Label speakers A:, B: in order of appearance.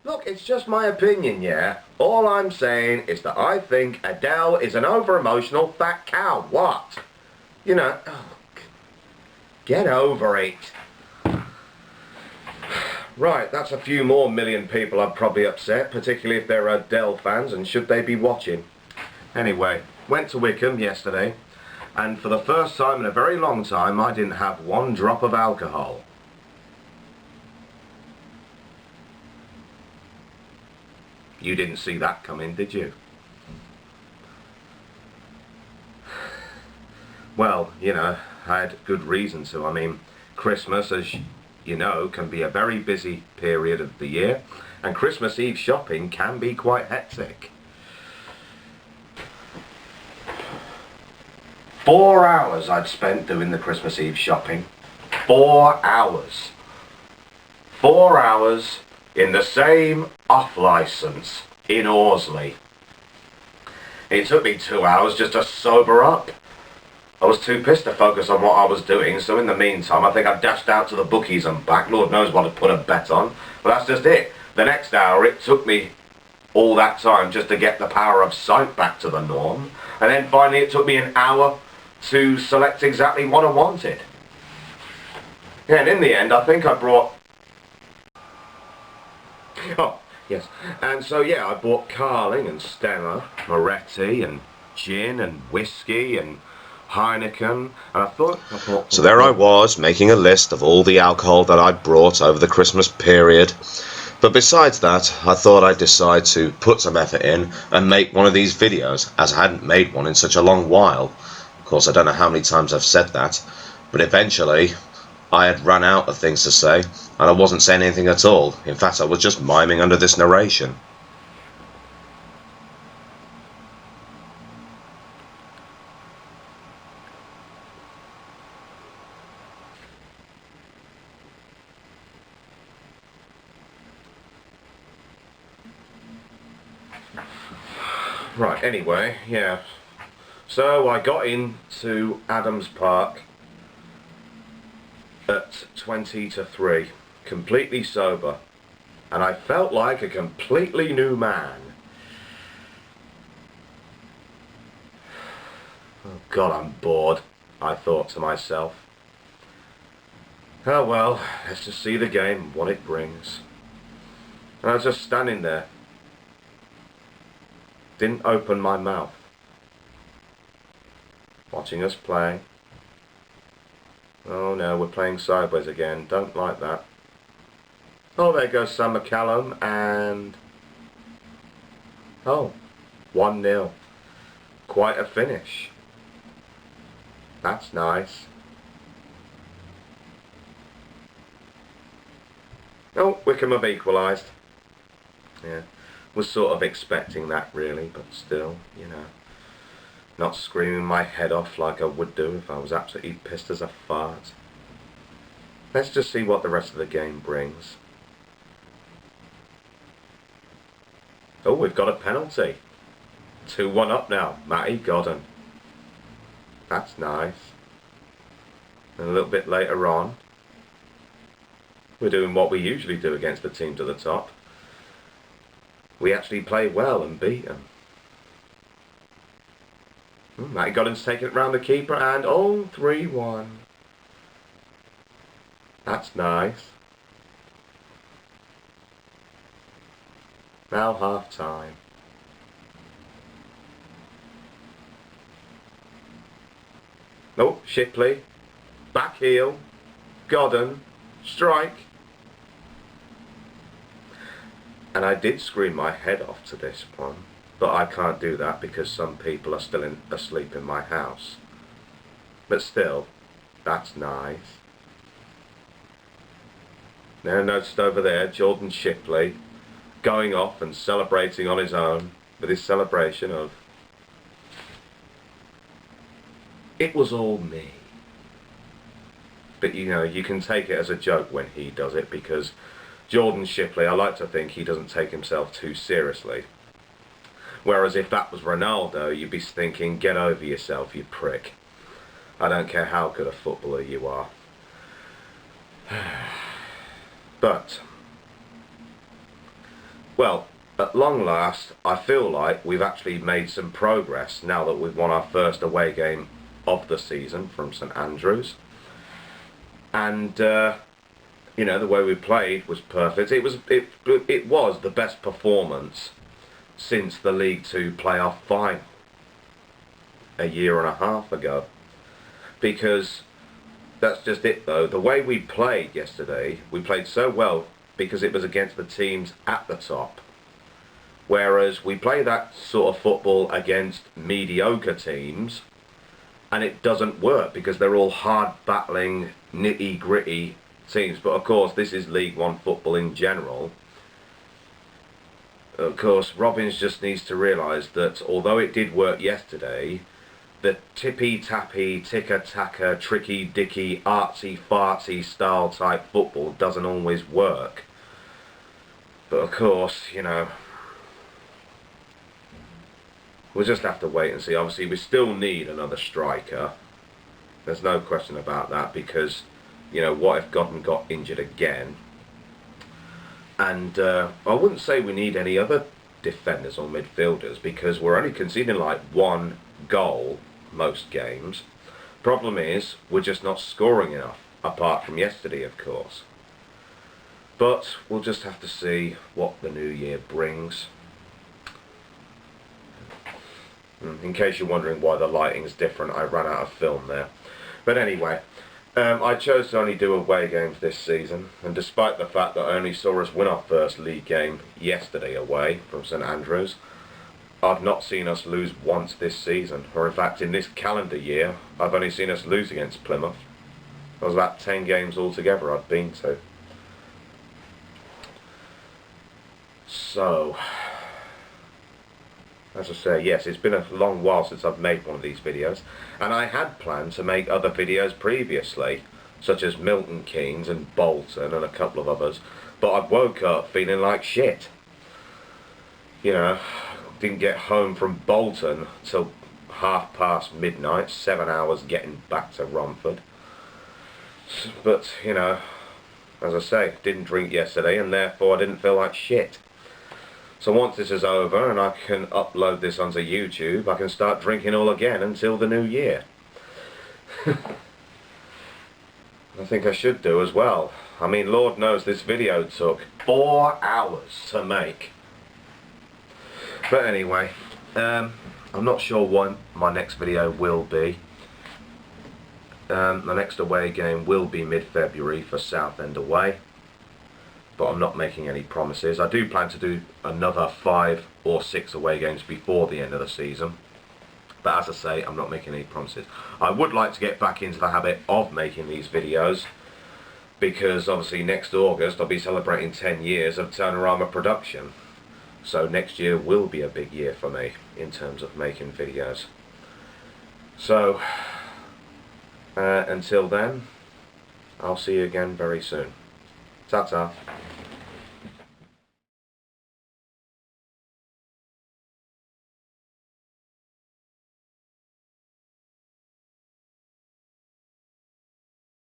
A: Look, it's just my opinion, yeah? All I'm saying is that I think Adele is an over-emotional fat cow. What? You know, get over it. Right, that's a few more million people I'd probably upset, particularly if they're Adele fans, and should they be watching. Anyway, went to Wycombe yesterday, and for the first time in a very long time, I didn't have one drop of alcohol. You didn't see that coming, did you? Well, you know, I had good reason to. I mean, Christmas, as you know, can be a very busy period of the year, and Christmas Eve shopping can be quite hectic. 4 hours I'd spent doing the Christmas Eve shopping. 4 hours. 4 hours in the same off-licence in Horsley. It took me 2 hours just to sober up. I was too pissed to focus on what I was doing, so in the meantime I think I dashed out to the bookies and back. Lord knows what I'd put a bet on, but that's just it. The next hour it took me all that time just to get the power of sight back to the norm, and then finally it took me an hour to select exactly what I wanted. Yeah, and in the end I think I brought... Oh, yes. And so yeah, I bought Carling and Stella, Moretti and gin and whiskey and Heineken, and I thought...
B: So there I was, making a list of all the alcohol that I'd brought over the Christmas period. But besides that, I thought I'd decide to put some effort in and make one of these videos, as I hadn't made one in such a long while. Of course, I don't know how many times I've said that, but eventually I had run out of things to say, and I wasn't saying anything at all. In fact, I was just miming under this narration.
A: Right, anyway, yeah. So I got into Adams Park at 20 to 3, completely sober, and I felt like a completely new man. Oh God, I'm bored, I thought to myself. Oh well, let's just see the game, what it brings. And I was just standing there. Didn't open my mouth. Watching us play. Oh no, we're playing sideways again. Don't like that. Oh, there goes Sam McCallum and... Oh, 1-0. Quite a finish. That's nice. Oh, Wycombe have equalised. Yeah. Was sort of expecting that really, but still, you know, not screaming my head off like I would do if I was absolutely pissed as a fart. Let's just see what the rest of the game brings. Oh, we've got a penalty. 2-1 up now, Matty Godden. That's nice. And a little bit later on, we're doing what we usually do against the team to the top. We actually play well and beat them. Matty Godden's taking it round the keeper and oh, 3-1. That's nice. Now half time. Oh, Shipley. Back heel. Godden. Strike. And I did scream my head off to this one, but I can't do that because some people are still asleep in my house. But still, that's nice. Now noticed over there, Jordan Shipley going off and celebrating on his own with his celebration of "It was all me." But you know, you can take it as a joke when he does it because Jordan Shipley, I like to think he doesn't take himself too seriously. Whereas if that was Ronaldo, you'd be thinking, get over yourself, you prick. I don't care how good a footballer you are. But Well, at long last, I feel like we've actually made some progress now that we've won our first away game of the season from St Andrews. And you know, the way we played was perfect. It was the best performance since the League Two playoff final a year and a half ago. Because that's just it though. The way we played yesterday, we played so well because it was against the teams at the top. Whereas we play that sort of football against mediocre teams and it doesn't work because they're all hard battling, nitty gritty teams. But of course this is League One football in general. Of course Robbins just needs to realise that although it did work yesterday, the tippy-tappy, ticker-tacker, tricky-dicky, artsy-fartsy style type football doesn't always work. But of course, you know, we'll just have to wait and see. Obviously, we still need another striker. There's no question about that because, you know, what if Godden got injured again? And I wouldn't say we need any other defenders or midfielders because we're only conceding like one goal most games. Problem is we're just not scoring enough, apart from yesterday of course. But we'll just have to see what the new year brings. In case you're wondering why the lighting's different, I ran out of film there. But anyway, I chose to only do away games this season, and despite the fact that I only saw us win our first league game yesterday away from St Andrews, I've not seen us lose once this season, or in fact in this calendar year I've only seen us lose against Plymouth. That was about 10 games altogether I've been to. So, as I say, yes, it's been a long while since I've made one of these videos, and I had planned to make other videos previously, such as Milton Keynes and Bolton and a couple of others, but I woke up feeling like shit. You know, didn't get home from Bolton till midnight, 7 hours getting back to Romford. But, you know, as I say, didn't drink yesterday and therefore I didn't feel like shit. So once this is over and I can upload this onto YouTube, I can start drinking all again until the new year. I think I should do as well. I mean, Lord knows this video took 4 hours to make. But anyway, I'm not sure when my next video will be. The next away game will be mid-February for Southend away, but I'm not making any promises. I do plan to do another 5 or 6 away games before the end of the season, but as I say, I'm not making any promises. I would like to get back into the habit of making these videos because obviously next August I'll be celebrating 10 years of Turnerama production. So next year will be a big year for me in terms of making videos. So until then, I'll see you again very soon. Ta-ta.